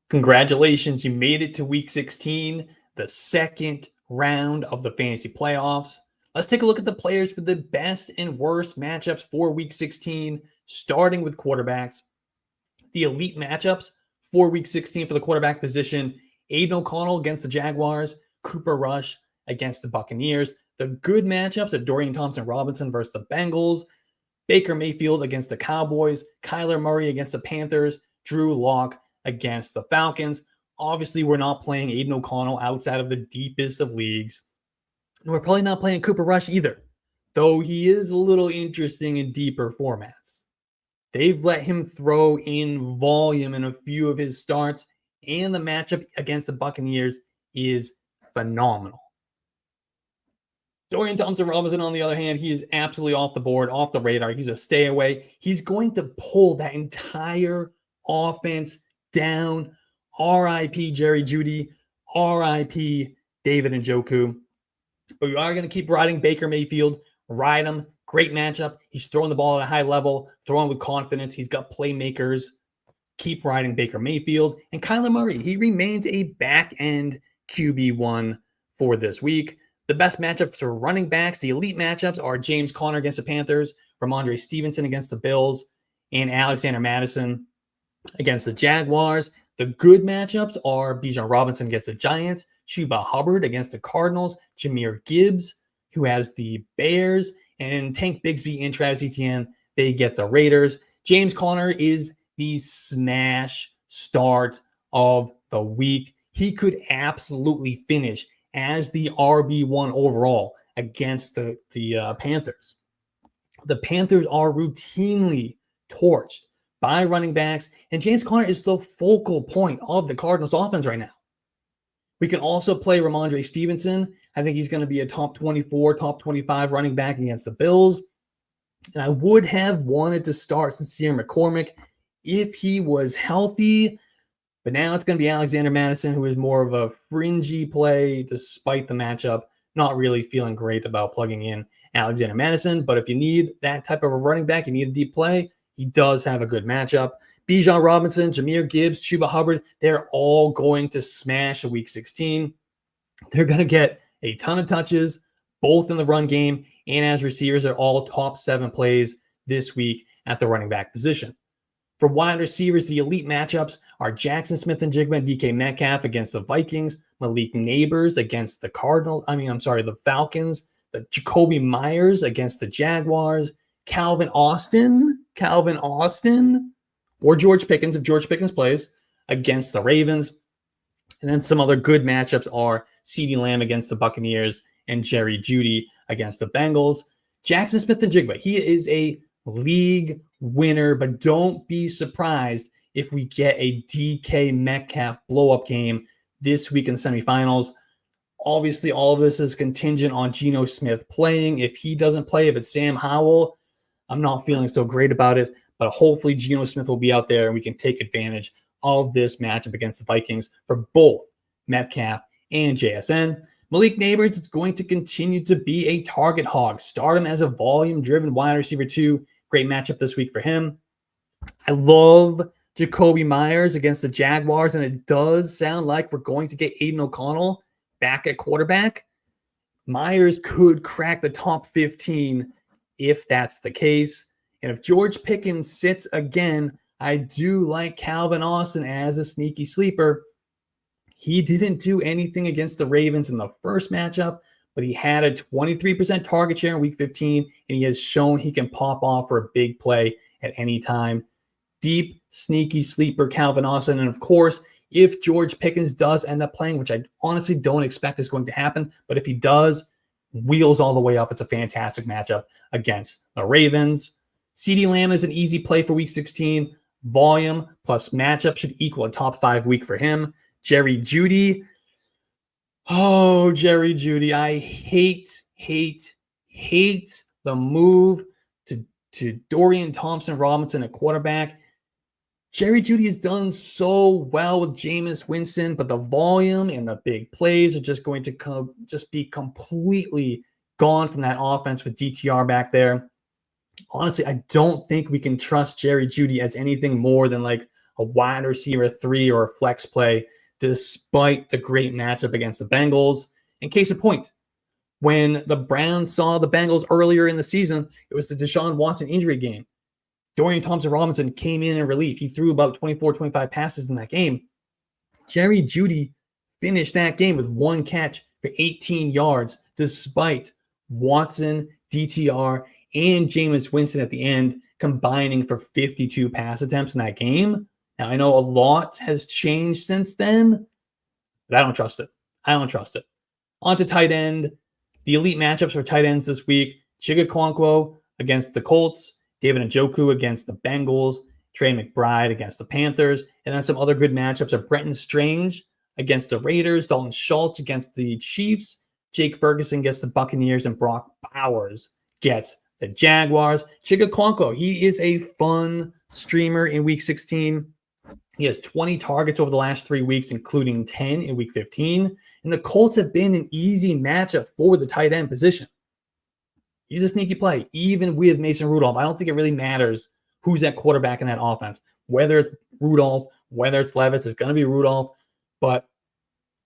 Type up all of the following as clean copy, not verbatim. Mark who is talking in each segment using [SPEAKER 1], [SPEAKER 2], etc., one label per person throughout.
[SPEAKER 1] Congratulations, you made it to week 16, the second round of the fantasy playoffs. Let's take a look at the players with the best and worst matchups for week 16, starting with quarterbacks. The elite matchups for week 16 for the quarterback position: Aiden O'Connell against the Jaguars, Cooper Rush against the Buccaneers. The good matchups are Dorian Thompson-Robinson versus the Bengals, Baker Mayfield against the Cowboys, Kyler Murray against the Panthers, Drew Lock against the Falcons. Obviously, we're not playing Aiden O'Connell outside of the deepest of leagues. And we're probably not playing Cooper Rush either, though he is a little interesting in deeper formats. They've let him throw in volume in a few of his starts, and the matchup against the Buccaneers is phenomenal. Dorian Thompson-Robinson, on the other hand, he is absolutely off the board, off the radar. He's a stay away. He's going to pull that entire offense down. R.I.P. Jerry Jeudy. R.I.P. David Njoku. But we are going to keep riding Baker Mayfield. Ride him. Great matchup. He's throwing the ball at a high level, throwing with confidence. He's got playmakers. Keep riding Baker Mayfield. And Kyler Murray, he remains a back-end QB1 for this week. The best matchups for running backs, the elite matchups, are James Conner against the Panthers, Ramondre Stevenson against the Bills, and Alexander Mattison against the Jaguars. The good matchups are Bijan Robinson against the Giants, Chuba Hubbard against the Cardinals, Jahmyr Gibbs, who has the Bears, and Tank Bigsby and Travis Etienne, they get the Raiders. James Conner is the smash start of the week. He could absolutely finish as the RB1 overall against the Panthers. The Panthers are routinely torched by running backs, and James Conner is the focal point of the Cardinals offense right now. We can also play Ramondre Stevenson. I think he's going to be a top 24, top 25 running back against the Bills. And I would have wanted to start Sincere McCormick if he was healthy, but now it's going to be Alexander Mattison, who is more of a fringy play despite the matchup. Not really feeling great about plugging in Alexander Mattison, but if you need that type of a running back, you need a deep play, he does have a good matchup. Bijan Robinson, Jahmyr Gibbs, Chuba Hubbard, they're all going to smash a week 16. They're going to get a ton of touches, both in the run game and as receivers. They're all top 7 plays this week at the running back position. For wide receivers, the elite matchups are Jackson Smith-Njigba and DK Metcalf against the Vikings, Malik Neighbors against the the Falcons, the Jacoby Myers against the Jaguars, Calvin Austin, or George Pickens, if George Pickens plays, against the Ravens. And then some other good matchups are CeeDee Lamb against the Buccaneers and Jerry Jeudy against the Bengals. Jackson Smith-Njigba, he is a league winner, but don't be surprised if we get a DK Metcalf blow-up game this week in the semifinals. Obviously, all of this is contingent on Geno Smith playing. If he doesn't play, if it's Sam Howell, I'm not feeling so great about it, but hopefully Geno Smith will be out there and we can take advantage of this matchup against the Vikings for both Metcalf and JSN. Malik Neighbors is going to continue to be a target hog. Start him as a volume-driven wide receiver 2. Great matchup this week for him. I love Jacoby Myers against the Jaguars, and it does sound like we're going to get Aiden O'Connell back at quarterback. Myers could crack the top 15 if that's the case. And if George Pickens sits again, I do like Calvin Austin as a sneaky sleeper. He didn't do anything against the Ravens in the first matchup, but he had a 23% target share in week 15, and he has shown he can pop off for a big play at any time. Deep, sneaky sleeper Calvin Austin. And of course, if George Pickens does end up playing, which I honestly don't expect is going to happen, but if he does, wheels all the way up. It's a fantastic matchup against the Ravens. CeeDee Lamb is an easy play for week 16. Volume plus matchup should equal a top 5 week for him. Jerry Jeudy. Oh, Jerry Jeudy. I hate the move to Dorian Thompson-Robinson at quarterback. Jerry Jeudy has done so well with Jameis Winston, but the volume and the big plays are just going to be completely gone from that offense with DTR back there. Honestly, I don't think we can trust Jerry Jeudy as anything more than like a wide receiver 3 or a flex play, despite the great matchup against the Bengals. In case in point, when the Browns saw the Bengals earlier in the season, it was the Deshaun Watson injury game. Dorian Thompson-Robinson came in relief. He threw about 24, 25 passes in that game. Jerry Jeudy finished that game with 1 catch for 18 yards, despite Watson, DTR, and Jameis Winston at the end combining for 52 pass attempts in that game. Now, I know a lot has changed since then, but I don't trust it. On to tight end. The elite matchups for tight ends this week: Chigga Okonkwo against the Colts, David Njoku against the Bengals, Trey McBride against the Panthers, and then some other good matchups are Brenton Strange against the Raiders, Dalton Schultz against the Chiefs, Jake Ferguson gets the Buccaneers, and Brock Bowers gets the Jaguars. Chigga Okonkwo, he is a fun streamer in Week 16. He has 20 targets over the last 3 weeks, including 10 in Week 15. And the Colts have been an easy matchup for the tight end position. He's a sneaky play, even with Mason Rudolph. I don't think it really matters who's at quarterback in that offense. Whether it's Rudolph, whether it's Levis, it's going to be Rudolph. But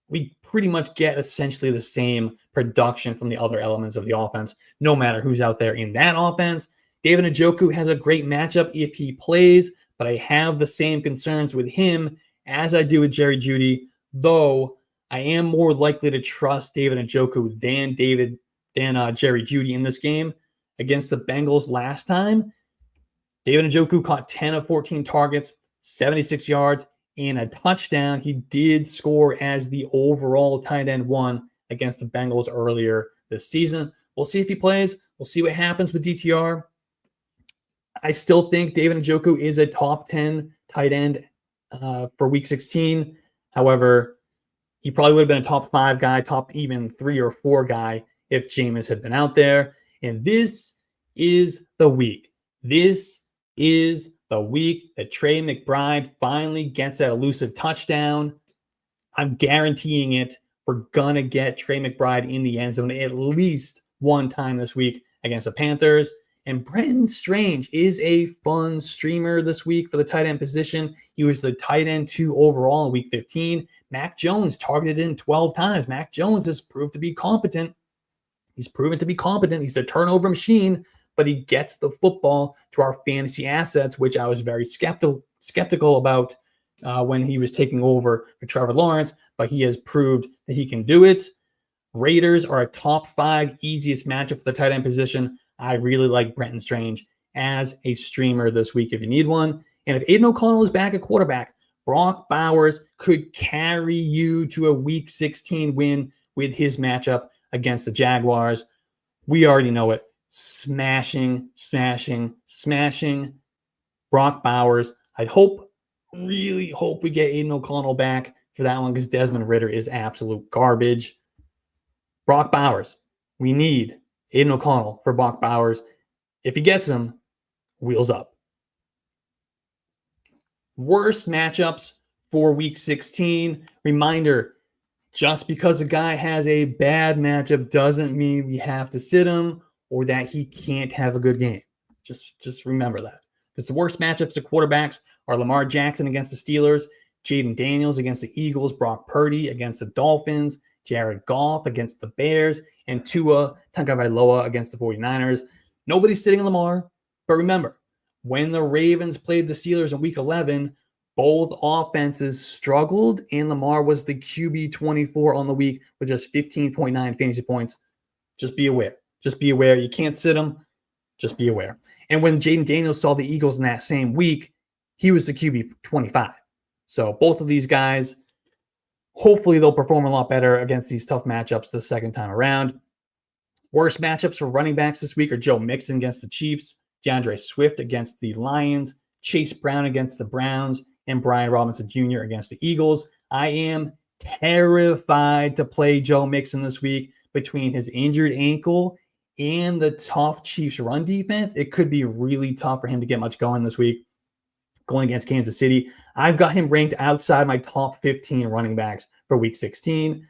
[SPEAKER 1] we pretty much get essentially the same production from the other elements of the offense, no matter who's out there in that offense. David Njoku has a great matchup if he plays, but I have the same concerns with him as I do with Jerry Jeudy, though I am more likely to trust David Njoku than Jerry Jeudy in this game. Against the Bengals last time, David Njoku caught 10 of 14 targets, 76 yards, and a touchdown. He did score as the overall tight end 1 against the Bengals earlier this season. We'll see if he plays. We'll see what happens with DTR. I still think David Njoku is a top 10 tight end for Week 16. However, he probably would have been a top 5 guy, top even 3 or 4 guy if Jameis had been out there. And this is the week. This is the week that Trey McBride finally gets that elusive touchdown. I'm guaranteeing it. We're going to get Trey McBride in the end zone at least one time this week against the Panthers. And Brenton Strange is a fun streamer this week for the tight end position. He was the tight end 2 overall in Week 15. Mac Jones targeted him 12 times. Mac Jones has proved to be competent. He's proven to be competent. He's a turnover machine, but he gets the football to our fantasy assets, which I was very skeptical about when he was taking over for Trevor Lawrence, but he has proved that he can do it. Raiders are a top 5 easiest matchup for the tight end position. I really like Brenton Strange as a streamer this week if you need one. And if Aiden O'Connell is back at quarterback, Brock Bowers could carry you to a Week 16 win with his matchup against the Jaguars. We already know it. Smashing Brock Bowers. I really hope we get Aiden O'Connell back for that one because Desmond Ridder is absolute garbage. Brock Bowers. We need Aiden O'Connell for Brock Bowers. If he gets him, wheels up. Worst matchups for Week 16. Reminder, just because a guy has a bad matchup doesn't mean we have to sit him or that he can't have a good game. Just remember that. Because the worst matchups to quarterbacks are Lamar Jackson against the Steelers, Jaden Daniels against the Eagles, Brock Purdy against the Dolphins, Jared Goff against the Bears, and Tua Tagovailoa against the 49ers. Nobody's sitting Lamar, but remember, when the Ravens played the Steelers in Week 11, both offenses struggled, and Lamar was the QB 24 on the week with just 15.9 fantasy points. Just be aware. Just be aware. You can't sit him. Just be aware. And when Jaden Daniels saw the Eagles in that same week, he was the QB 25. So both of these guys, hopefully they'll perform a lot better against these tough matchups the second time around. Worst matchups for running backs this week are Joe Mixon against the Chiefs, DeAndre Swift against the Lions, Chase Brown against the Browns, and Brian Robinson Jr. against the Eagles. I am terrified to play Joe Mixon this week between his injured ankle and the tough Chiefs run defense. It could be really tough for him to get much going this week going against Kansas City. I've got him ranked outside my top 15 running backs for Week 16.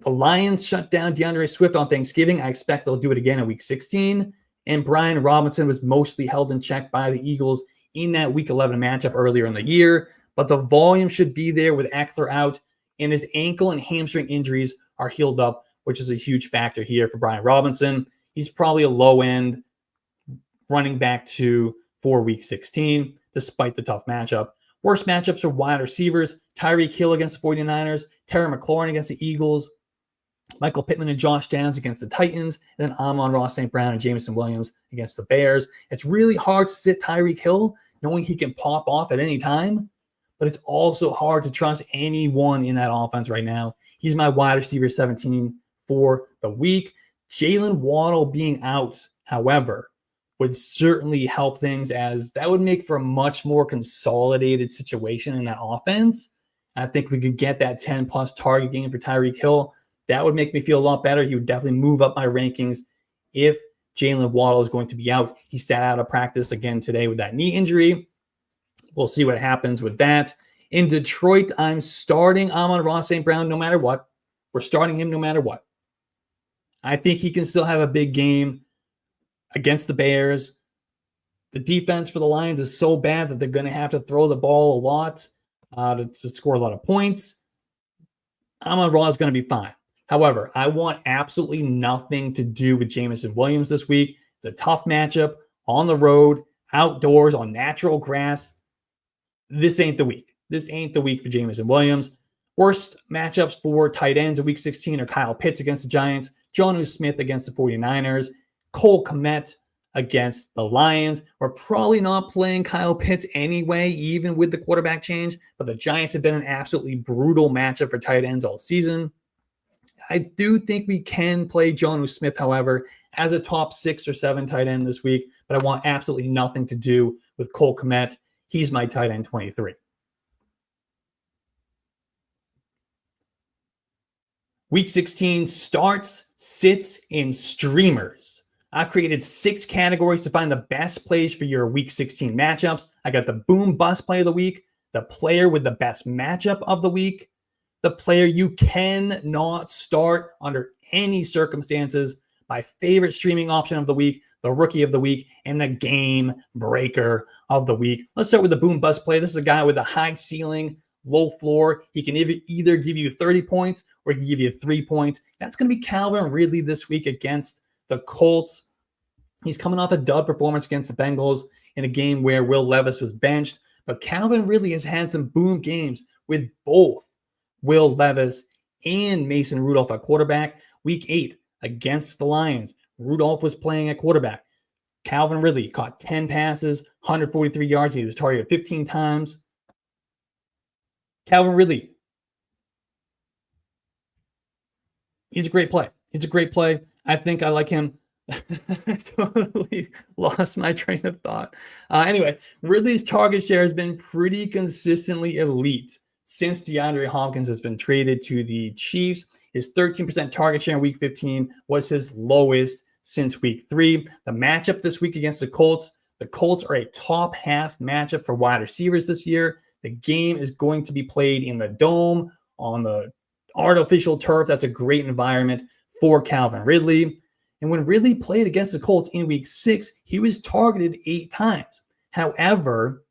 [SPEAKER 1] The Lions shut down DeAndre Swift on Thanksgiving. I expect they'll do it again in Week 16. And Brian Robinson was mostly held in check by the Eagles in that Week 11 matchup earlier in the year. but the volume should be there with Eckler out, and his ankle and hamstring injuries are healed up, which is a huge factor here for Brian Robinson. He's probably a low-end running back two for Week 16, despite the tough matchup. Worst matchups for wide receivers: Tyreek Hill against the 49ers, Terry McLaurin against the Eagles, Michael Pittman and Josh Downs against the Titans, and then Amon-Ra St. Brown and Jameson Williams against the Bears. It's really hard to sit Tyreek Hill knowing he can pop off at any time, but it's also hard to trust anyone in that offense right now. He's my wide receiver 17 for the week. Jalen Waddle being out, however, would certainly help things, as that would make for a much more consolidated situation in that offense. I think we could get that 10-plus target game for Tyreek Hill. That would make me feel a lot better. He would definitely move up my rankings if Jalen Waddle is going to be out. He sat out of practice again today with that knee injury. We'll see what happens with that. In Detroit, I'm starting Amon-Ra St. Brown no matter what. We're starting him no matter what. I think he can still have a big game against the Bears. The defense for the Lions is so bad that they're going to have to throw the ball a lot to score a lot of points. Amon-Ra is going to be fine. However, I want absolutely nothing to do with Jameson Williams this week. It's a tough matchup on the road, outdoors, on natural grass. This ain't the week. This ain't the week for Jameson Williams. Worst matchups for tight ends in Week 16 are Kyle Pitts against the Giants, Jonnu Smith against the 49ers, Cole Kmet against the Lions. We're probably not playing Kyle Pitts anyway, even with the quarterback change, but the Giants have been an absolutely brutal matchup for tight ends all season. I do think we can play Jonnu Smith, however, as a top 6 or 7 tight end this week, but I want absolutely nothing to do with Cole Kmet. He's my tight end 23. Week 16 starts, sits, and streamers. I've created 6 categories to find the best plays for your Week 16 matchups. I got the boom bust play of the week, the player with the best matchup of the week, the player you cannot start under any circumstances, my favorite streaming option of the week, the rookie of the week, and the game breaker of the week. Let's start with the boom bust play. This is a guy with a high ceiling, low floor. He can either give you 30 points or he can give you 3 points. That's going to be Calvin Ridley this week against the Colts. He's coming off a dud performance against the Bengals in a game where Will Levis was benched, but Calvin Ridley has had some boom games with both Will Levis and Mason Rudolph at quarterback. Week 8 against the Lions, Rudolph was playing at quarterback. Calvin Ridley caught 10 passes, 143 yards. He was targeted 15 times. Calvin Ridley, he's a great play. He's a great play. I think I like him. I totally lost my train of thought. Anyway, Ridley's target share has been pretty consistently elite since DeAndre Hopkins has been traded to the Chiefs. His 13% target share in Week 15 was his lowest since Week 3. The matchup this week against the Colts are a top half matchup for wide receivers this year. The game is going to be played in the dome on the artificial turf. That's a great environment for Calvin Ridley. And when Ridley played against the Colts in Week 6, he was targeted 8 times. However,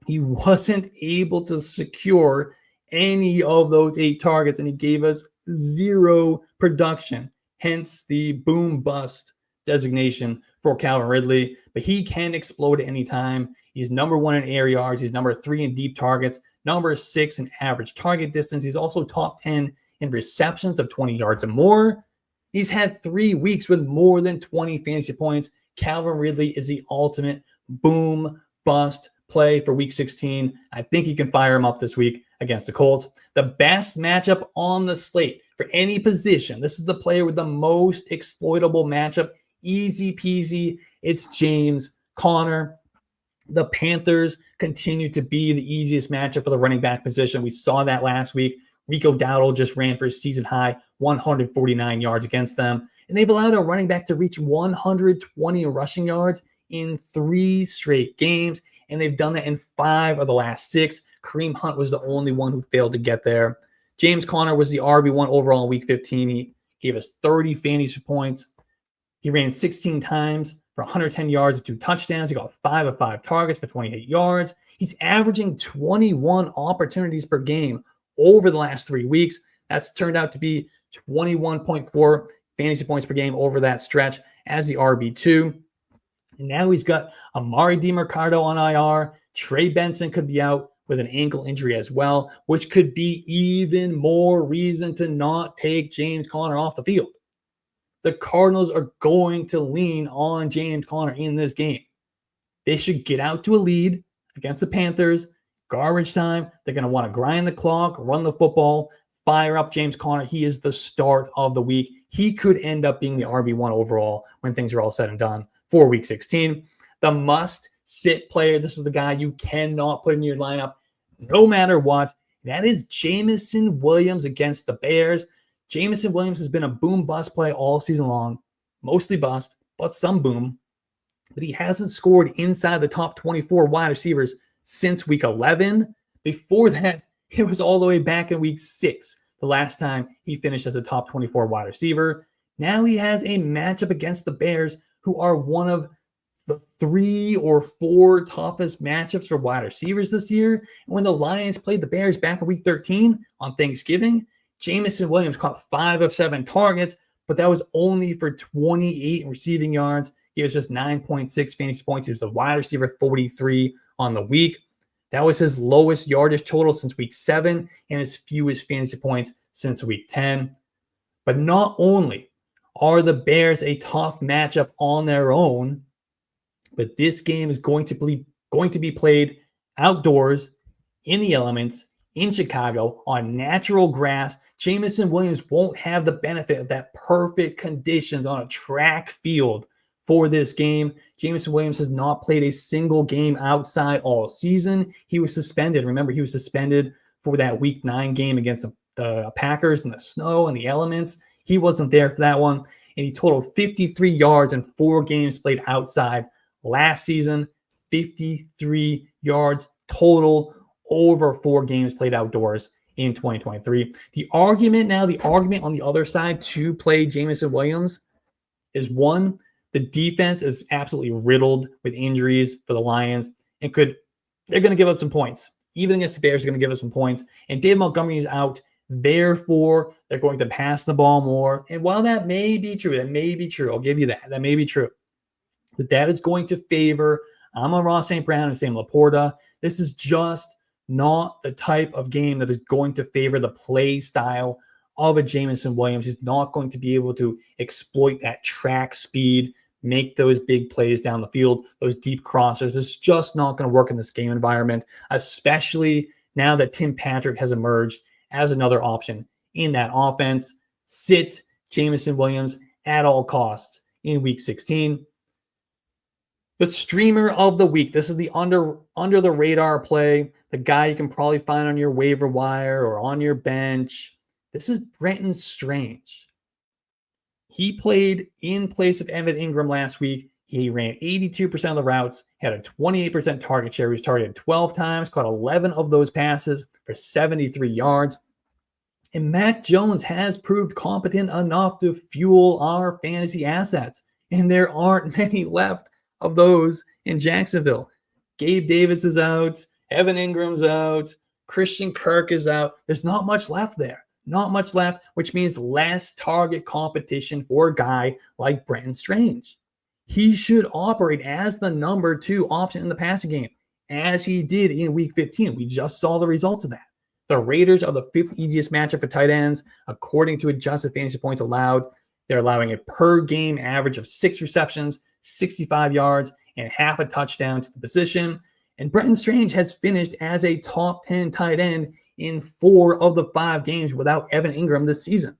[SPEAKER 1] he wasn't able to secure any of those 8 targets, and he gave us 0 production, hence the boom bust designation for Calvin Ridley. But he can explode at any time. He's number 1 in air yards. He's number 3 in deep targets, number 6 in average target distance. He's also top 10 in receptions of 20 yards or more. He's had 3 weeks with more than 20 fantasy points. Calvin Ridley is the ultimate boom bust play for Week 16. I think you can fire him up this week against the Colts. The best matchup on the slate for any position. This is the player with the most exploitable matchup. Easy peasy. It's James Conner. The Panthers continue to be the easiest matchup for the running back position. We saw that last week. Rico Dowdle just ran for his season high 149 yards against them. And they've allowed a running back to reach 120 rushing yards in 3 straight games. And they've done that in 5 of the last 6. Kareem Hunt was the only one who failed to get there. James Conner was the RB1 overall in Week 15. He gave us 30 fantasy points. He ran 16 times for 110 yards and 2 touchdowns. He got 5 of 5 targets for 28 yards. He's averaging 21 opportunities per game over the last 3 weeks. That's turned out to be 21.4 fantasy points per game over that stretch as the RB2. And now he's got Amari DiMercado on IR. Trey Benson could be out with an ankle injury as well, which could be even more reason to not take James Conner off the field. The Cardinals are going to lean on James Conner in this game. They should get out to a lead against the Panthers. Garbage time. They're going to want to grind the clock, run the football, fire up James Conner. He is the start of the week. He could end up being the RB1 overall when things are all said and done for week 16. The must-sit player, this is the guy you cannot put in your lineup no matter what. That is Jameson Williams against the Bears. Jameson Williams has been a boom-bust play all season long. Mostly bust, but some boom. But he hasn't scored inside the top 24 wide receivers since week 11. Before that, it was all the way back in week 6, the last time he finished as a top 24 wide receiver. Now he has a matchup against the Bears, who are one of the 3 or 4 toughest matchups for wide receivers this year. And when the Lions played the Bears back in week 13 on Thanksgiving, Jameson Williams caught 5 of 7 targets, but that was only for 28 receiving yards. He was just 9.6 fantasy points. He was the wide receiver 43 on the week. That was his lowest yardage total since week 7 and his fewest fantasy points since week 10. But not only are the Bears a tough matchup on their own, but this game is going to be played outdoors in the elements in Chicago on natural grass. Jameson Williams won't have the benefit of that perfect conditions on a track field for this game. Jameson Williams has not played a single game outside all season. He was suspended. Remember, he was suspended for that week 9 game against the Packers in the snow and the elements. He wasn't there for that one. And he totaled 53 yards in 4 games played outside last season. 53 yards total over 4 games played outdoors in 2023. The argument on the other side to play Jameson Williams is, one, the defense is absolutely riddled with injuries for the Lions and they're going to give up some points. Even against the Bears, they're going to give up some points. And Dave Montgomery is out. Therefore, they're going to pass the ball more. And while that may be true, I'll give you that. That may be true. But that is going to favor Amon-Ra St. Brown and Sam Laporta. This is just not the type of game that is going to favor the play style of a Jameson Williams. He's not going to be able to exploit that track speed, make those big plays down the field, those deep crossers. It's just not going to work in this game environment, especially now that Tim Patrick has emerged as another option in that offense. Sit Jameson Williams at all costs in week 16. The streamer of the week. This is the under the radar play. The guy you can probably find on your waiver wire or on your bench. This is Brenton Strange. He played in place of Evan Ingram last week. He ran 82% of the routes, had a 28% target share. He was targeted 12 times, caught 11 of those passes for 73 yards. And Mac Jones has proved competent enough to fuel our fantasy assets. And there aren't many left of those in Jacksonville. Gabe Davis is out. Evan Ingram's out. Christian Kirk is out. There's not much left there. Not much left, which means less target competition for a guy like Brenton Strange. He should operate as the number 2 option in the passing game, as he did in week 15. We just saw the results of that. The Raiders are the 5th easiest matchup for tight ends, according to adjusted fantasy points allowed. They're allowing a per game average of 6 receptions, 65 yards, and half a touchdown to the position. And Brenton Strange has finished as a top 10 tight end in 4 of the 5 games without Evan Ingram this season.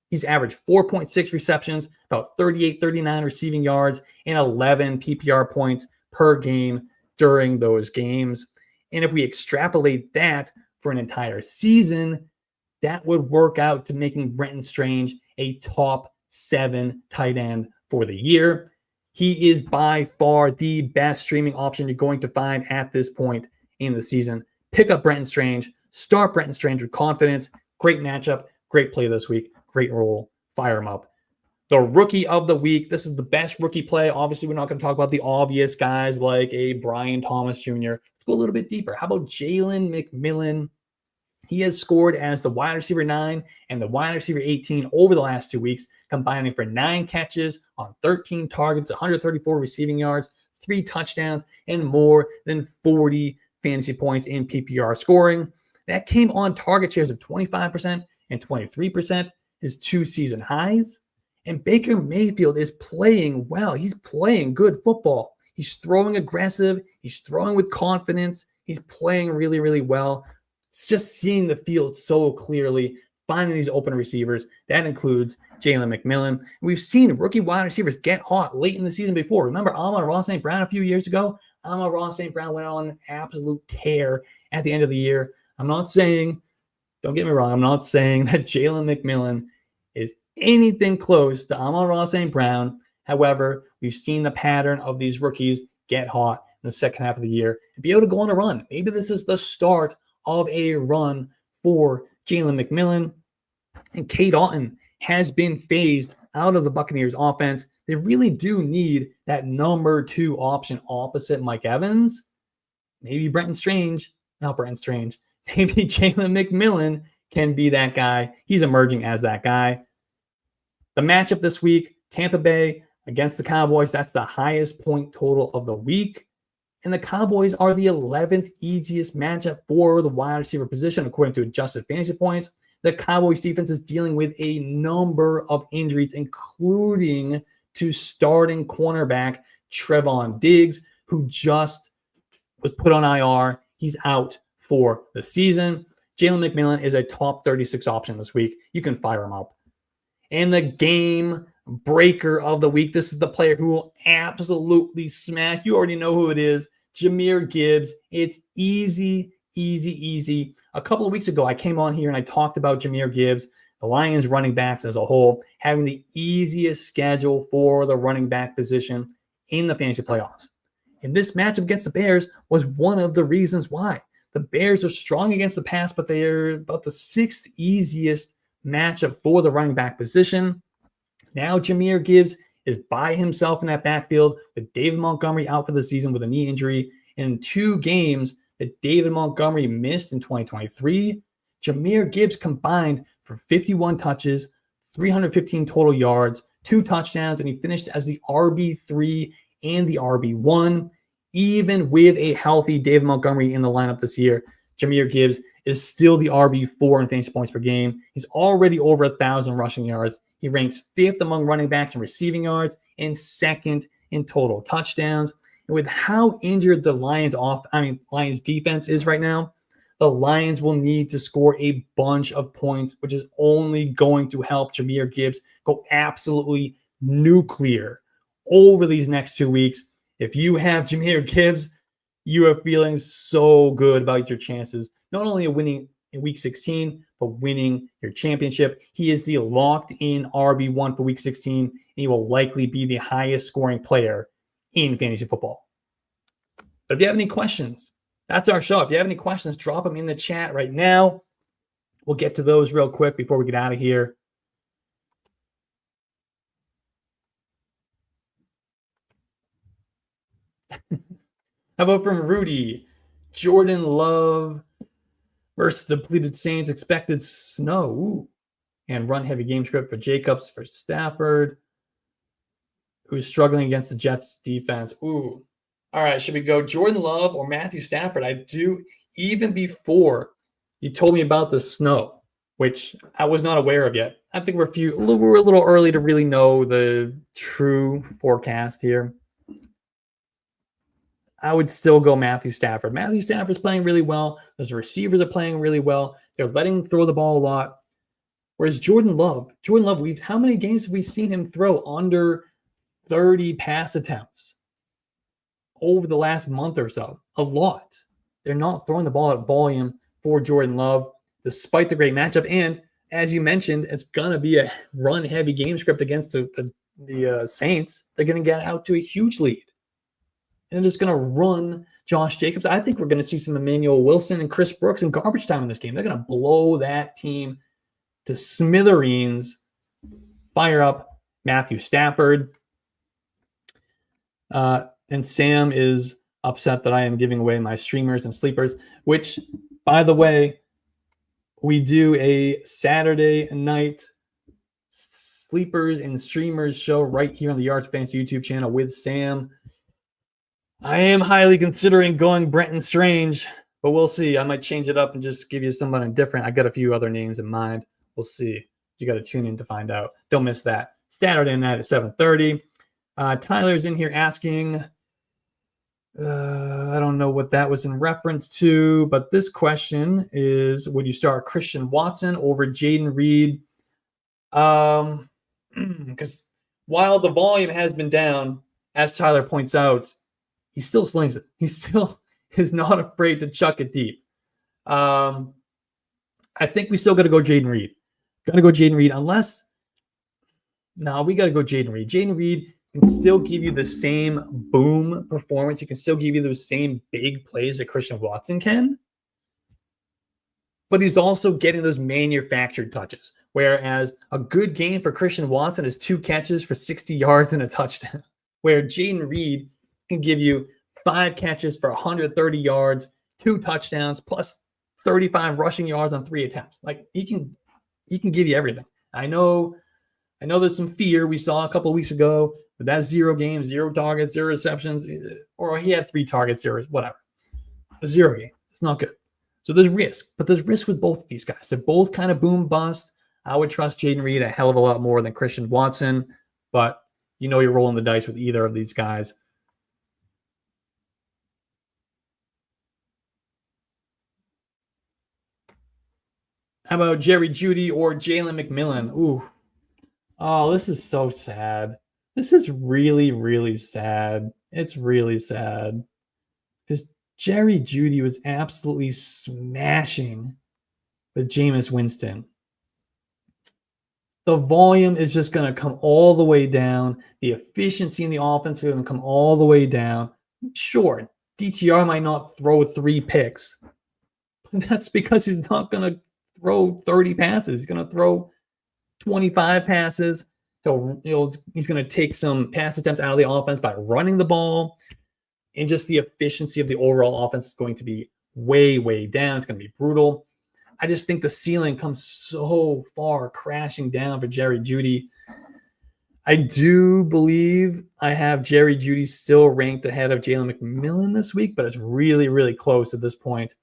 [SPEAKER 1] He's averaged 4.6 receptions, about 39 receiving yards, and 11 PPR points per game during those games. And if we extrapolate that for an entire season, that would work out to making Brenton Strange a top 7 tight end for the year. He is by far the best streaming option you're going to find at this point in the season. Pick up Brenton Strange. Start Brenton Strange with confidence. Great matchup. Great play this week. Great role. Fire him up. The rookie of the week. This is the best rookie play. Obviously, we're not going to talk about the obvious guys like a Brian Thomas Jr. Let's go a little bit deeper. How about Jalen McMillan? He has scored as the wide receiver 9 and the wide receiver 18 over the last 2 weeks, combining for 9 catches on 13 targets, 134 receiving yards, 3 touchdowns, and more than 40 fantasy points in PPR scoring. That came on target shares of 25% and 23%, his 2 season highs. And Baker Mayfield is playing well. He's playing good football. He's throwing aggressive. He's throwing with confidence. He's playing really, really well. It's just seeing the field so clearly, finding these open receivers. That includes Jalen McMillan. We've seen rookie wide receivers get hot late in the season before. Remember Amon-Ra St. Brown a few years ago? Amon-Ra St. Brown went on an absolute tear at the end of the year. I'm not saying, don't get me wrong, I'm not saying that Jalen McMillan is anything close to Amon-Ra St. Brown. However, we've seen the pattern of these rookies get hot in the second half of the year and be able to go on a run. Maybe this is the start of a run for Jalen McMillan. And Cade Otton has been phased out of the Buccaneers offense. They really do need that number 2 option opposite Mike Evans. Maybe Maybe Jalen McMillan can be that guy. He's emerging as that guy. The matchup this week, Tampa Bay against the Cowboys. That's the highest point total of the week. And the Cowboys are the 11th easiest matchup for the wide receiver position, according to adjusted fantasy points. The Cowboys defense is dealing with a number of injuries, including to starting cornerback Trevon Diggs, who just was put on IR. He's out for the season. Jalen McMillan is a top 36 option this week. You can fire him up. And the game breaker of the week. This is the player who will absolutely smash. You already know who it is. Jahmyr Gibbs. It's easy, easy, easy. A couple of weeks ago, I came on here and I talked about Jahmyr Gibbs, the Lions running backs as a whole, having the easiest schedule for the running back position in the fantasy playoffs. And this matchup against the Bears was one of the reasons why. The Bears are strong against the pass, but they're about the 6th easiest matchup for the running back position. Now Jahmyr Gibbs is by himself in that backfield with David Montgomery out for the season with a knee injury. In 2 games that David Montgomery missed in 2023, Jahmyr Gibbs combined for 51 touches, 315 total yards, 2 touchdowns, and he finished as the RB3 and the RB1. Even with a healthy David Montgomery in the lineup this year, Jahmyr Gibbs is still the RB4 in fantasy points per game. He's already over 1,000 rushing yards. He ranks 5th among running backs in receiving yards and 2nd in total touchdowns. And with how injured the Lions defense is right now, the Lions will need to score a bunch of points, which is only going to help Jahmyr Gibbs go absolutely nuclear over these next 2 weeks. If you have Jahmyr Gibbs, you are feeling so good about your chances, not only of winning in Week 16, but winning your championship. He is the locked-in RB1 for Week 16, and he will likely be the highest scoring player in fantasy football. But if you have any questions, that's our show. If you have any questions, drop them in the chat right now. We'll get to those real quick before we get out of here. How about from Rudy? Jordan Love versus depleted Saints, expected snow. Ooh. And run heavy game script for Jacobs for Stafford, who's struggling against the Jets defense. Ooh. All right, should we go Jordan Love or Matthew Stafford? I do, even before you told me about the snow, which I was not aware of yet. I think we're a little early to really know the true forecast here. I would still go Matthew Stafford. Matthew Stafford's playing really well. Those receivers are playing really well. They're letting him throw the ball a lot. Whereas Jordan Love, how many games have we seen him throw under 30 pass attempts over the last month or so? A lot. They're not throwing the ball at volume for Jordan Love, despite the great matchup. And as you mentioned, it's going to be a run-heavy game script against the Saints. They're going to get out to a huge lead. And they're just going to run Josh Jacobs. I think we're going to see some Emmanuel Wilson and Chris Brooks in garbage time in this game. They're going to blow that team to smithereens. Fire up Matthew Stafford. And Sam is upset that I am giving away my streamers and sleepers, which, by the way, we do a Saturday night sleepers and streamers show right here on the Yards Fantasy YouTube channel with Sam. I am highly considering going Brenton Strange, but we'll see. I might change it up and just give you someone different. I got a few other names in mind. We'll see. You got to tune in to find out. Don't miss that. Saturday night at 7:30. Tyler's in here asking, I don't know what that was in reference to, but this question is, would you start Christian Watson over Jaden Reed? Because while the volume has been down, as Tyler points out, he still slings it. He still is not afraid to chuck it deep. I think we still got to go Jaden Reed. Got to go Jaden Reed unless... No, we got to go Jaden Reed. Jaden Reed can still give you the same boom performance. He can still give you those same big plays that Christian Watson can. But he's also getting those manufactured touches. Whereas a good game for Christian Watson is 2 catches for 60 yards and a touchdown. Where Jaden Reed can give you 5 catches for 130 yards, 2 touchdowns, plus 35 rushing yards on 3 attempts. Like he can give you everything. I know there's some fear we saw a couple of weeks ago with that 0 game, 0 targets, 0 receptions, or he had 3 targets, 0, whatever. A 0 game. It's not good. So there's risk, but there's risk with both of these guys. They're both kind of boom bust. I would trust Jaden Reed a hell of a lot more than Christian Watson, but you're rolling the dice with either of these guys. How about Jerry Jeudy or Jalen McMillan? Ooh. Oh, this is so sad. This is really, really sad. It's really sad. Because Jerry Jeudy was absolutely smashing with Jameis Winston. The volume is just going to come all the way down. The efficiency in the offense is going to come all the way down. Sure, DTR might not throw 3 picks. But that's because he's not going to throw 30 passes. He's going to throw 25 passes. He's going to take some pass attempts out of the offense by running the ball. And just the efficiency of the overall offense is going to be way, way down. It's going to be brutal. I just think the ceiling comes so far crashing down for Jerry Jeudy. I do believe I have Jerry Jeudy still ranked ahead of Jalen McMillan this week, but it's really, really close at this point.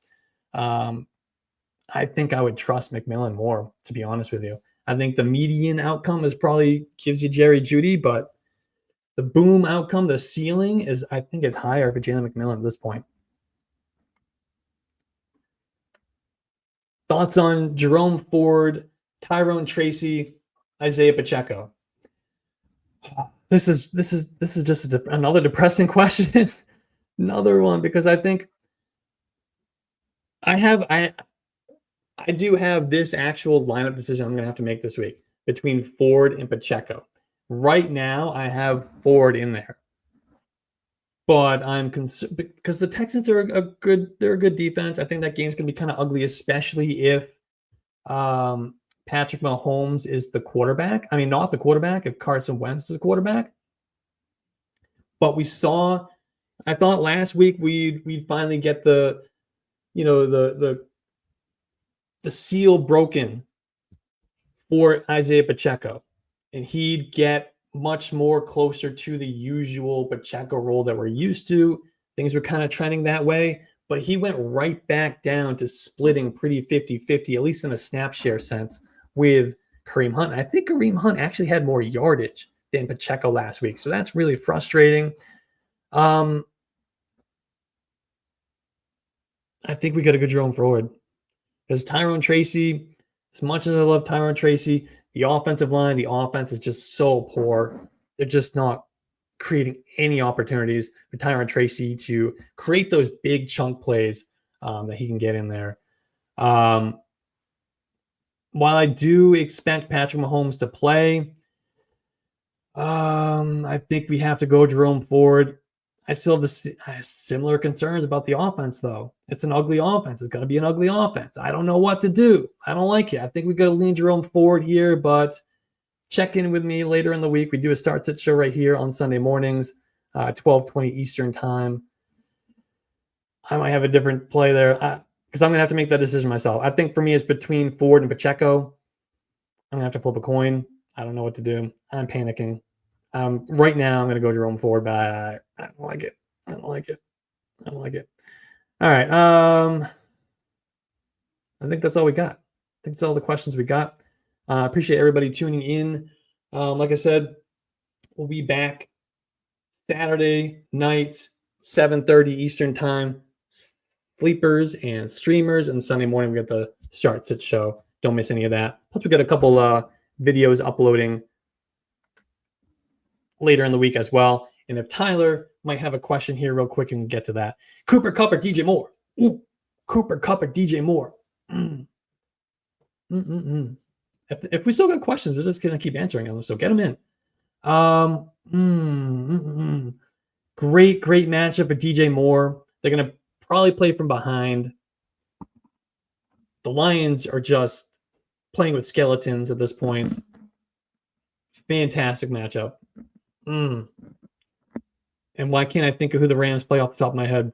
[SPEAKER 1] I think I would trust McMillan more, to be honest with you. I think the median outcome is probably gives you Jerry Jeudy, but the boom outcome, the ceiling is, I think it's higher for Jalen McMillan at this point. Thoughts on Jerome Ford, Tyrone Tracy, Isaiah Pacheco? This is just another depressing question. Another one, because I think I do have this actual lineup decision I'm going to have to make this week between Ford and Pacheco. Right now, I have Ford in there, but I'm concerned because the Texans are they're a good defense. I think that game's going to be kind of ugly, especially if Patrick Mahomes is the quarterback. I mean, not the quarterback, if Carson Wentz is the quarterback. But I thought last week we'd finally get the seal broken for Isaiah Pacheco, and he'd get much more closer to the usual Pacheco role that we're used to. Things were kind of trending that way, but he went right back down to splitting pretty 50-50, at least in a snap share sense, with Kareem Hunt. I think Kareem Hunt actually had more yardage than Pacheco last week, so that's really frustrating. I think we got to go Jerome Ford. Because Tyrone Tracy, as much as I love Tyrone Tracy, the offensive line, the offense is just so poor. They're just not creating any opportunities for Tyrone Tracy to create those big chunk plays that he can get in there. While I do expect Patrick Mahomes to play, I think we have to go Jerome Ford. I still have similar concerns about the offense, though. It's an ugly offense. It's going to be an ugly offense. I don't know what to do. I don't like it. I think we got to lean Jerome Ford here, but check in with me later in the week. We do a start sit show right here on Sunday mornings, 12:20 Eastern time. I might have a different play there because I'm going to have to make that decision myself. I think for me, it's between Ford and Pacheco. I'm going to have to flip a coin. I don't know what to do. I'm panicking. Right now, I'm going to go Jerome Ford, but I don't like it. I don't like it. I don't like it. All right. I think that's all we got. I think that's all the questions we got. Appreciate everybody tuning in. Like I said, we'll be back Saturday night, 7:30 Eastern time. Sleepers and streamers, and Sunday morning we got the start sit show. Don't miss any of that. Plus, we got a couple videos uploading later in the week as well. And if Tyler might have a question here real quick, and get to that. Cooper Kupp or DJ Moore? Ooh, Cooper Kupp or DJ Moore? If we still got questions, we're just going to keep answering them. So get them in. Great matchup for DJ Moore. They're going to probably play from behind. The Lions are just playing with skeletons at this point. Fantastic matchup. And why can't I think of who the Rams play off the top of my head?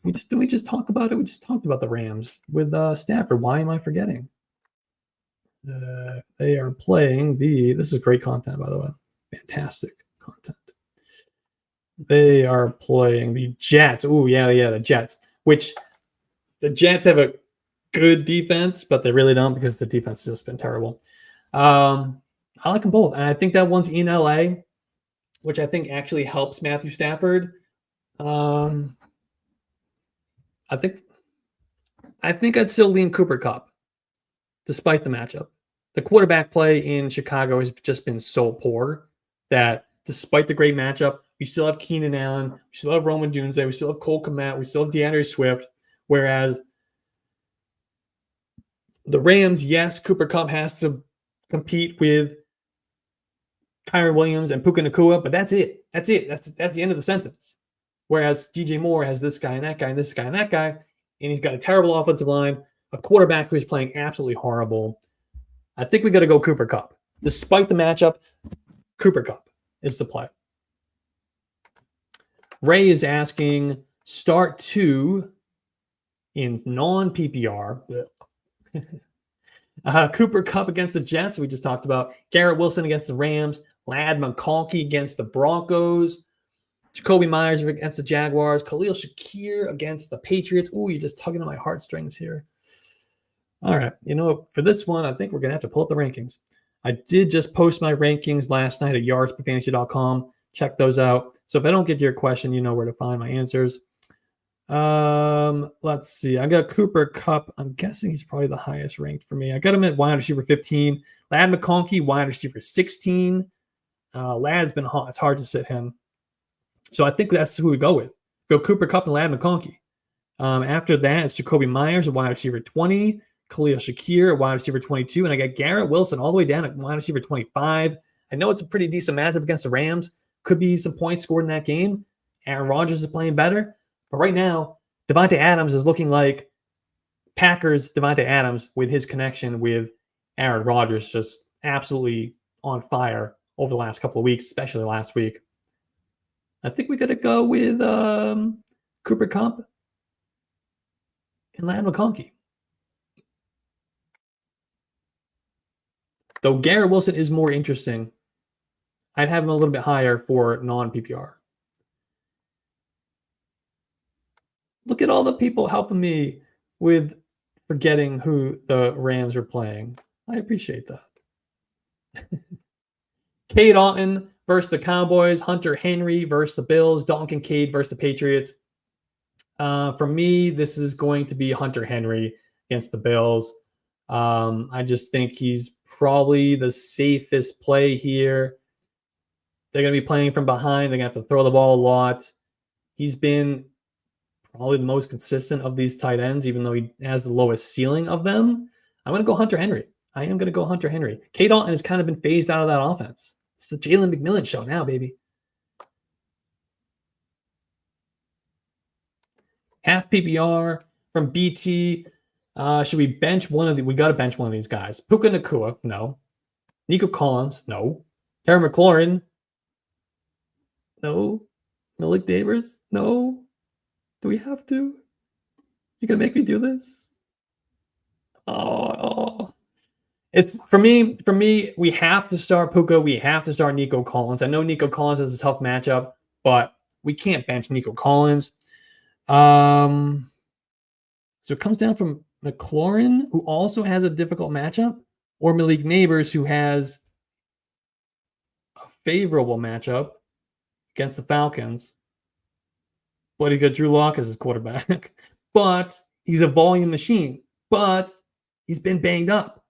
[SPEAKER 1] Did we just talk about it? We just talked about the Rams with Stafford. Why am I forgetting? They are playing this is great content, by the way. Fantastic content. They are playing the Jets. Oh, yeah, the Jets. Which the Jets have a good defense, but they really don't because the defense has just been terrible. I like them both. And I think that one's in LA, which I think actually helps Matthew Stafford. I think I'd still lean Cooper Kupp, despite the matchup. The quarterback play in Chicago has just been so poor that despite the great matchup, we still have Keenan Allen, we still have Roman Dunze, we still have Cole Kmet, we still have DeAndre Swift. Whereas the Rams, yes, Cooper Kupp has to compete with Kyren Williams and Puka Nacua, but that's it. That's the end of the sentence. Whereas DJ Moore has this guy and that guy and this guy and that guy, and he's got a terrible offensive line, a quarterback who's playing absolutely horrible. I think we got to go Cooper Kupp. Despite the matchup, Cooper Kupp is the play. Ray is asking, start 2 in non-PPR. Cooper Kupp against the Jets, we just talked about. Garrett Wilson against the Rams. Ladd McConkey against the Broncos. Jacoby Myers against the Jaguars. Khalil Shakir against the Patriots. Ooh, you're just tugging on my heartstrings here. All right. For this one, I think we're going to have to pull up the rankings. I did just post my rankings last night at yardsperfantasy.com. Check those out. So if I don't get to your question, you know where to find my answers. Let's see. I got Cooper Kupp. I'm guessing he's probably the highest ranked for me. I got him at wide receiver 15. Ladd McConkey, wide receiver 16. Ladd's been hot. It's hard to sit him. So I think that's who we go with. Go Cooper Kupp and Ladd McConkey. After that, it's Jacoby Myers, a wide receiver 20. Khalil Shakir, a wide receiver 22. And I got Garrett Wilson all the way down at wide receiver 25. I know it's a pretty decent matchup against the Rams. Could be some points scored in that game. Aaron Rodgers is playing better. But right now, Devontae Adams is looking like Packers Devontae Adams with his connection with Aaron Rodgers, just absolutely on fire over the last couple of weeks, especially last week. I think we got to go with Cooper Kupp and Ladd McConkey. Though Garrett Wilson is more interesting, I'd have him a little bit higher for non-PPR. Look at all the people helping me with forgetting who the Rams are playing. I appreciate that. Cade Otton versus the Cowboys. Hunter Henry versus the Bills. Dalton Kincaid versus the Patriots. For me, this is going to be Hunter Henry against the Bills. I just think he's probably the safest play here. They're going to be playing from behind. They're going to have to throw the ball a lot. He's been probably the most consistent of these tight ends, even though he has the lowest ceiling of them. I'm going to go Hunter Henry. I am going to go Hunter Henry. Cade Otton has kind of been phased out of that offense. It's the Jalen McMillan show now, baby. Half PPR from BT. Should we bench one of the? We got to bench one of these guys. Puka Nakua, no. Nico Collins, no. Terry McLaurin, no. Malik Davis, no. Do we have to? You gonna make me do this? Oh. It's for me. For me, we have to start Puka. We have to start Nico Collins. I know Nico Collins is a tough matchup, but we can't bench Nico Collins. So it comes down from McLaurin, who also has a difficult matchup, or Malik Neighbors, who has a favorable matchup against the Falcons. But he got Drew Lock as his quarterback. But he's a volume machine. But he's been banged up.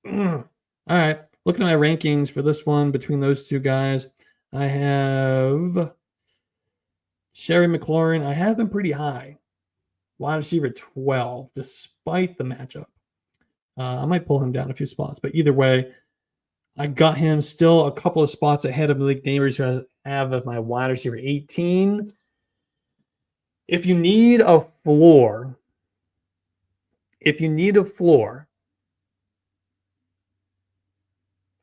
[SPEAKER 1] All right. Looking at my rankings for this one between those two guys, I have Sherry McLaurin. I have him pretty high. Wide receiver 12, despite the matchup. I might pull him down a few spots, but either way, I got him still a couple of spots ahead of Malik Neighbors, who I have as my wide receiver 18. If you need a floor,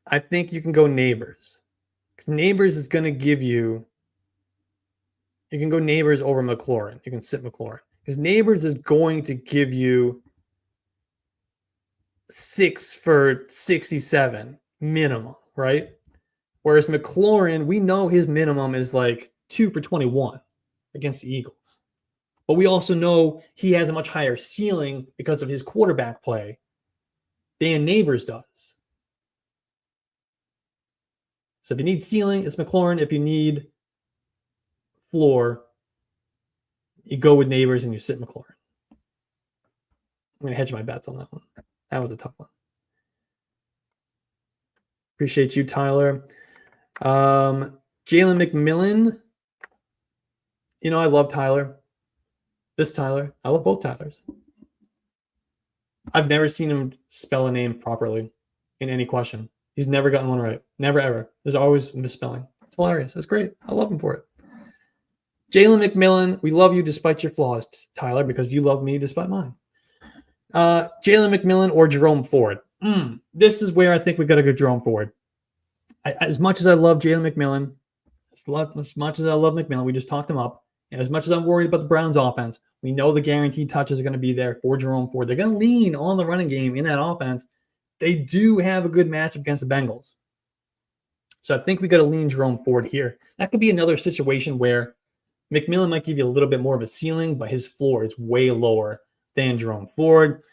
[SPEAKER 1] I think you can go Neighbors. Because Neighbors is going to give you, you can go Neighbors over McLaurin. You can sit McLaurin. Because Neighbors is going to give you 6 for 67 minimum, right? Whereas McLaurin, we know his minimum is like 2 for 21 against the Eagles. But we also know he has a much higher ceiling because of his quarterback play than Neighbors does. So if you need ceiling, it's McLaurin. If you need floor, you go with Neighbors and you sit McLaurin. I'm going to hedge my bets on that one. That was a tough one. Appreciate you, Tyler. Jalen McMillan. You know, I love Tyler. This Tyler. I love both Tylers. I've never seen him spell a name properly in any question. He's never gotten one right. Never, ever. There's always misspelling. It's hilarious. That's great. I love him for it. Jalen McMillan, we love you despite your flaws, Tyler, because you love me despite mine. Jalen McMillan or Jerome Ford. This is where I think we got to go Jerome Ford. As much as I love Jalen McMillan, as much as I love McMillan, we just talked him up. And as much as I'm worried about the Browns offense, we know the guaranteed touches are going to be there for Jerome Ford. They're going to lean on the running game in that offense. They do have a good matchup against the Bengals. So I think we got to lean Jerome Ford here. That could be another situation where McMillan might give you a little bit more of a ceiling, but his floor is way lower than Jerome Ford.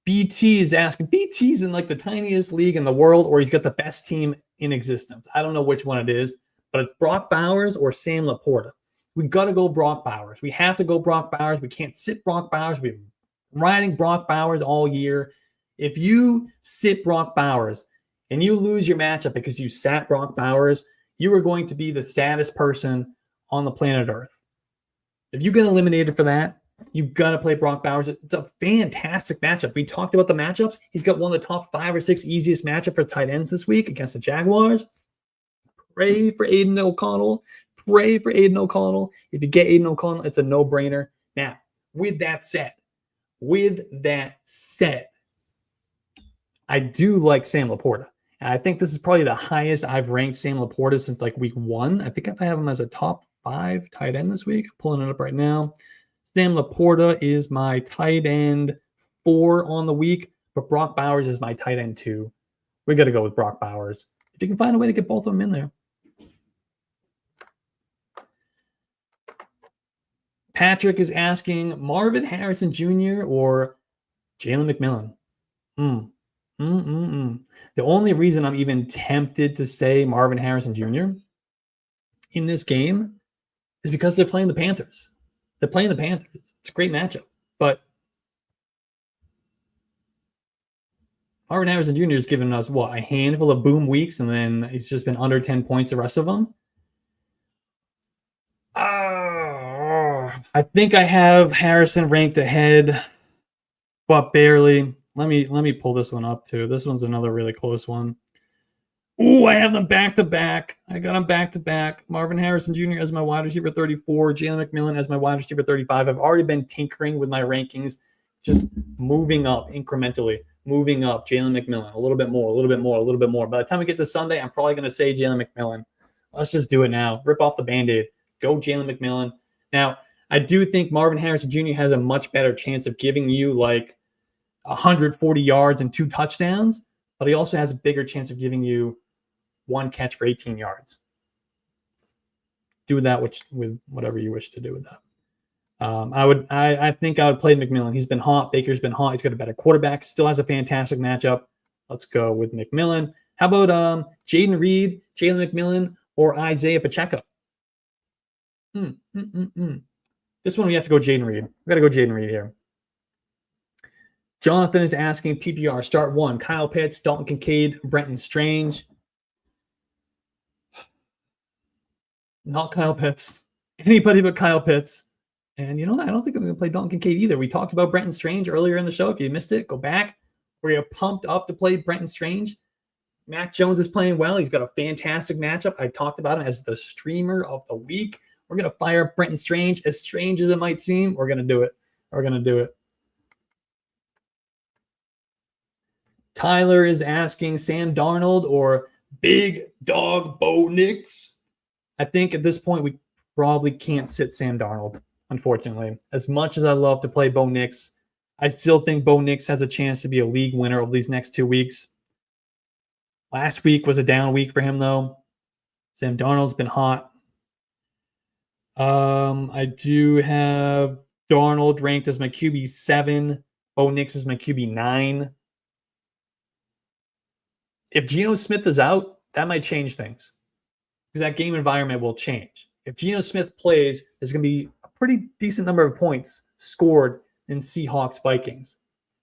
[SPEAKER 1] BT is asking, BT's in like the tiniest league in the world, or he's got the best team in existence. I don't know which one it is, but it's Brock Bowers or Sam Laporta. We got to go Brock Bowers. We have to go Brock Bowers. We can't sit Brock Bowers. We've been riding Brock Bowers all year. If you sit Brock Bowers and you lose your matchup because you sat Brock Bowers, you are going to be the saddest person on the planet Earth. If you get eliminated for that, you've got to play Brock Bowers. It's a fantastic matchup. We talked about the matchups. He's got one of the top 5 or 6 easiest matchup for tight ends this week against the Jaguars. Pray for Aiden O'Connell. Pray for Aiden O'Connell. If you get Aiden O'Connell, it's a no-brainer. Now, with that said, I do like Sam Laporta. And I think this is probably the highest I've ranked Sam Laporta since like week 1. I think I have him as a top 5 tight end this week. I'm pulling it up right now. Sam Laporta is my tight end 4 on the week, but Brock Bowers is my tight end 2. We got to go with Brock Bowers. If you can find a way to get both of them in there. Patrick is asking Marvin Harrison Jr. or Jalen McMillan. The only reason I'm even tempted to say Marvin Harrison Jr. in this game is because they're playing the Panthers. They're playing the Panthers. It's a great matchup. But Marvin Harrison Jr. has given us, a handful of boom weeks, and then it's just been under 10 points the rest of them. I think I have Harrison ranked ahead, but barely. Let me pull this one up too. This one's another really close one. Ooh, I have them back to back. I got them back to back. Marvin Harrison Jr. as my wide receiver 34, Jalen McMillan as my wide receiver 35. I've already been tinkering with my rankings just moving up incrementally, moving up. Jalen McMillan, a little bit more, a little bit more, a little bit more. By the time we get to Sunday, I'm probably going to say Jalen McMillan. Let's just do it now. Rip off the Band-Aid. Go Jalen McMillan. Now, I do think Marvin Harrison Jr. has a much better chance of giving you like 140 yards and 2 touchdowns, but he also has a bigger chance of giving you 1 catch for 18 yards. Do that with whatever you wish to do with that. I think I would play McMillan. He's been hot. Baker's been hot. He's got a better quarterback. Still has a fantastic matchup. Let's go with McMillan. How about Jaden Reed, Jalen McMillan, or Isaiah Pacheco? This one we have to go Jaden Reed. We got to go Jaden Reed here. Jonathan is asking PPR start 1. Kyle Pitts, Dalton Kincaid, Brenton Strange. Not Kyle Pitts. Anybody but Kyle Pitts. And you know what? I don't think I'm going to play Dalton Kincaid either. We talked about Brenton Strange earlier in the show. If you missed it, go back. We're pumped up to play Brenton Strange. Mac Jones is playing well. He's got a fantastic matchup. I talked about him as the streamer of the week. We're going to fire up Brenton Strange. As strange as it might seem, we're going to do it. We're going to do it. Tyler is asking Sam Darnold or Big Dog Bo Nix. I think at this point we probably can't sit Sam Darnold, unfortunately. As much as I love to play Bo Nix, I still think Bo Nix has a chance to be a league winner over these next 2 weeks. Last week was a down week for him, though. Sam Darnold's been hot. I do have Darnold ranked as my QB 7. Bo Nix is my QB 9. If Geno Smith is out, that might change things, because that game environment will change. If Geno Smith plays, there's going to be a pretty decent number of points scored in Seahawks-Vikings.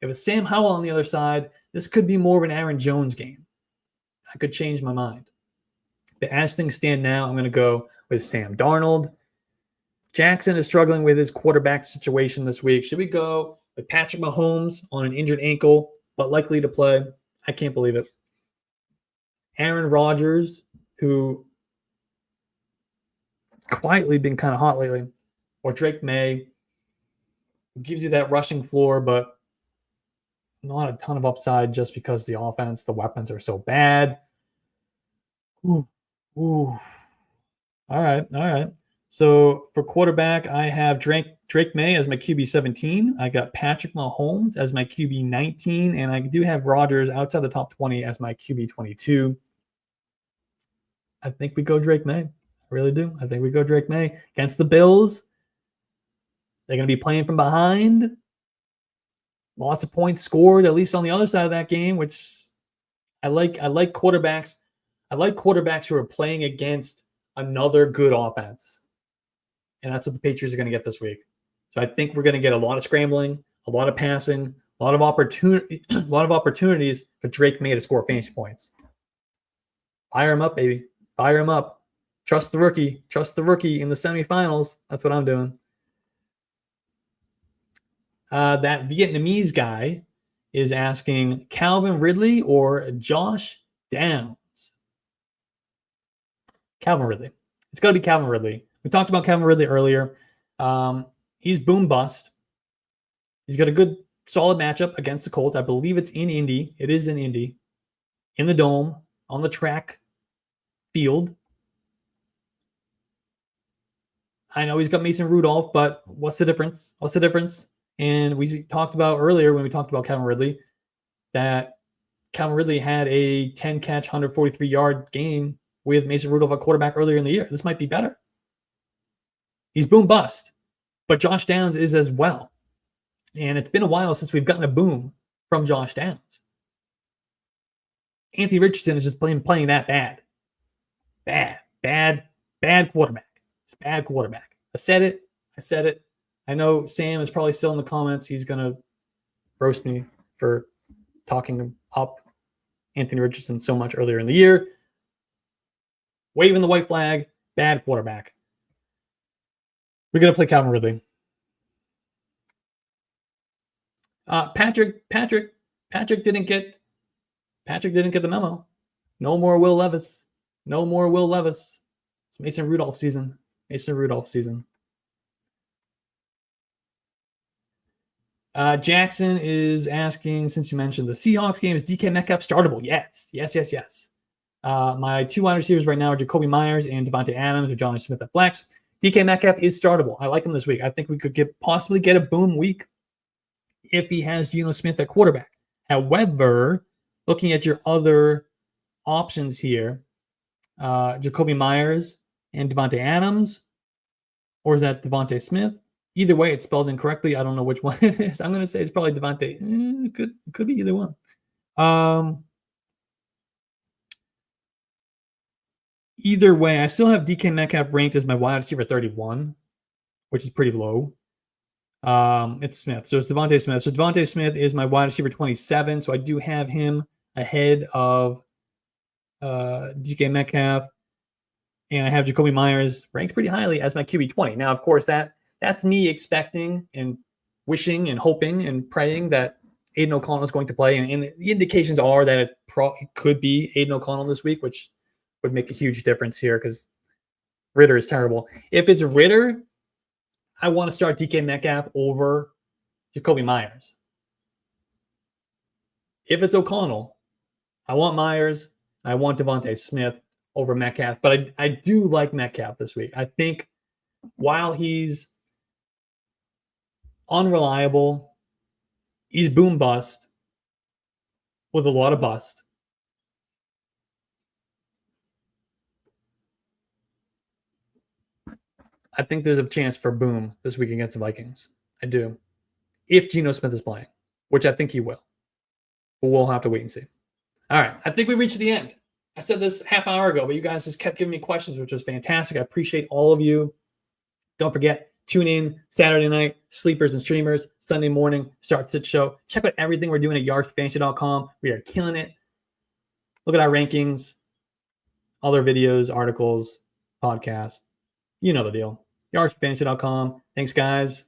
[SPEAKER 1] If it's Sam Howell on the other side, this could be more of an Aaron Jones game. I could change my mind. But as things stand now, I'm going to go with Sam Darnold. Jackson is struggling with his quarterback situation this week. Should we go with Patrick Mahomes on an injured ankle, but likely to play? I can't believe it. Aaron Rodgers, who quietly been kind of hot lately, or Drake May, who gives you that rushing floor, but not a ton of upside just because the offense, the weapons are so bad. Ooh. All right. So for quarterback, I have Drake May as my QB 17. I got Patrick Mahomes as my QB 19, and I do have Rodgers outside the top 20 as my QB 22. I think we go Drake May. I really do. I think we go Drake May against the Bills. They're going to be playing from behind. Lots of points scored, at least on the other side of that game, which I like quarterbacks. I like quarterbacks who are playing against another good offense. And that's what the Patriots are going to get this week. So I think we're going to get a lot of scrambling, a lot of passing, a lot of opportunities for Drake May to score fantasy points. Fire him up, baby. Fire him up. Trust the rookie. Trust the rookie in the semifinals. That's what I'm doing. That Vietnamese guy is asking Calvin Ridley or Josh Downs. Calvin Ridley. It's got to be Calvin Ridley. We talked about Calvin Ridley earlier. He's boom bust. He's got a good, solid matchup against the Colts. I believe it's in Indy. It is in Indy. In the dome, on the track field. I know he's got Mason Rudolph, but what's the difference? What's the difference? And we talked about earlier when we talked about Calvin Ridley that Calvin Ridley had a 10-catch, 143-yard game with Mason Rudolph at quarterback earlier in the year. This might be better. He's boom bust, but Josh Downs is as well. And it's been a while since we've gotten a boom from Josh Downs. Anthony Richardson is just playing that bad. Bad quarterback. It's bad quarterback. I said it. I know Sam is probably still in the comments. He's going to roast me for talking up Anthony Richardson so much earlier in the year. Waving the white flag, bad quarterback. We're going to play Calvin Ridley. Patrick didn't get the memo. No more Will Levis. It's Mason Rudolph season. Jackson is asking, since you mentioned the Seahawks game, is DK Metcalf startable? Yes. My 2 wide receivers right now are Jacoby Myers and Devontae Adams or Johnny Smith at flex. DK Metcalf is startable. I like him this week. I think we could possibly get a boom week if he has Geno Smith at quarterback. However, looking at your other options here, Jacoby Myers and Devontae Adams, or is that Devontae Smith? Either way, it's spelled incorrectly. I don't know which one it is. I'm going to say it's probably Devontae. Could be either one. Either way, I still have DK Metcalf ranked as my wide receiver 31, which is pretty low. It's Smith. So it's Devontae Smith. So Devontae Smith is my wide receiver 27. So I do have him ahead of DK Metcalf. And I have Jacoby Myers ranked pretty highly as my QB 20. Now, of course, that's me expecting and wishing and hoping and praying that Aiden O'Connell is going to play. And the indications are that it could be Aiden O'Connell this week, which would make a huge difference here because Ritter is terrible. If it's Ritter, I want to start DK Metcalf over Jacoby Myers. If it's O'Connell, I want Myers. I want Devontae Smith over Metcalf. But I do like Metcalf this week. I think while he's unreliable, he's boom bust with a lot of bust. I think there's a chance for boom this week against the Vikings. I do. If Geno Smith is playing, which I think he will. But we'll have to wait and see. All right. I think we reached the end. I said this half hour ago, but you guys just kept giving me questions, which was fantastic. I appreciate all of you. Don't forget, tune in Saturday night, sleepers and streamers, Sunday morning, start sit show. Check out everything we're doing at yardfantasy.com. We are killing it. Look at our rankings, other videos, articles, podcasts. You know the deal. yardfantasy.com. Thanks, guys.